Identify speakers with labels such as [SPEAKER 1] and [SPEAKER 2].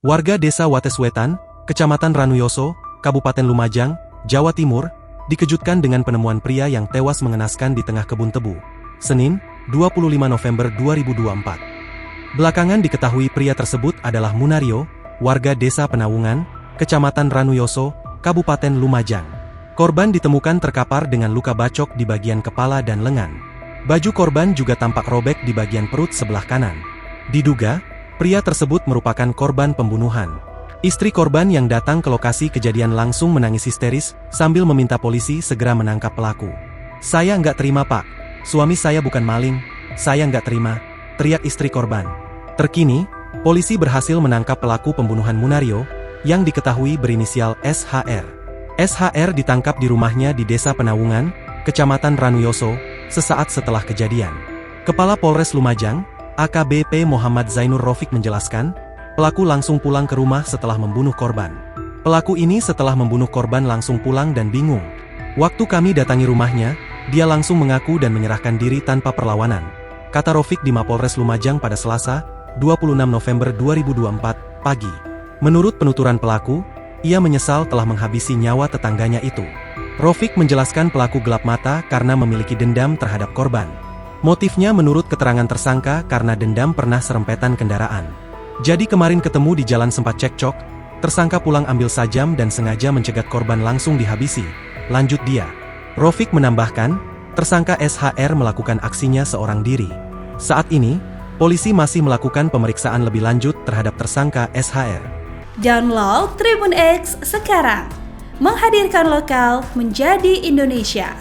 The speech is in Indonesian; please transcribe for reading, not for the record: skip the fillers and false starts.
[SPEAKER 1] Warga Desa Wateswetan, Kecamatan Ranuyoso, Kabupaten Lumajang, Jawa Timur, dikejutkan dengan penemuan pria yang tewas mengenaskan di tengah kebun tebu. Senin, 25 November 2024. Belakangan diketahui pria tersebut adalah Munario, warga Desa Penawungan, Kecamatan Ranuyoso, Kabupaten Lumajang. Korban ditemukan terkapar dengan luka bacok di bagian kepala dan lengan. Baju korban juga tampak robek di bagian perut sebelah kanan. Diduga, pria tersebut merupakan korban pembunuhan. Istri korban yang datang ke lokasi kejadian langsung menangis histeris sambil meminta polisi segera menangkap pelaku. "Saya nggak terima, Pak. Suami saya bukan maling. Saya nggak terima," teriak istri korban. Terkini, polisi berhasil menangkap pelaku pembunuhan Munario, yang diketahui berinisial SHR. SHR ditangkap di rumahnya di Desa Penawungan, Kecamatan Ranuyoso, sesaat setelah kejadian. Kepala Polres Lumajang, AKBP Muhammad Zainur Rofiq menjelaskan, pelaku langsung pulang ke rumah setelah membunuh korban. Pelaku ini setelah membunuh korban langsung pulang dan bingung. "Waktu kami datangi rumahnya, dia langsung mengaku dan menyerahkan diri tanpa perlawanan," kata Rofiq di Mapolres Lumajang pada Selasa, 26 November 2024, pagi. Menurut penuturan pelaku, ia menyesal telah menghabisi nyawa tetangganya itu. Rofiq menjelaskan pelaku gelap mata karena memiliki dendam terhadap korban. Motifnya menurut keterangan tersangka karena dendam pernah serempetan kendaraan. Jadi kemarin ketemu di jalan sempat cekcok, tersangka pulang ambil sajam dan sengaja mencegat korban langsung dihabisi, lanjut dia. Rofiq menambahkan, tersangka SHR melakukan aksinya seorang diri. Saat ini, polisi masih melakukan pemeriksaan lebih lanjut terhadap tersangka SHR.
[SPEAKER 2] Download Tribun X sekarang, menghadirkan lokal menjadi Indonesia.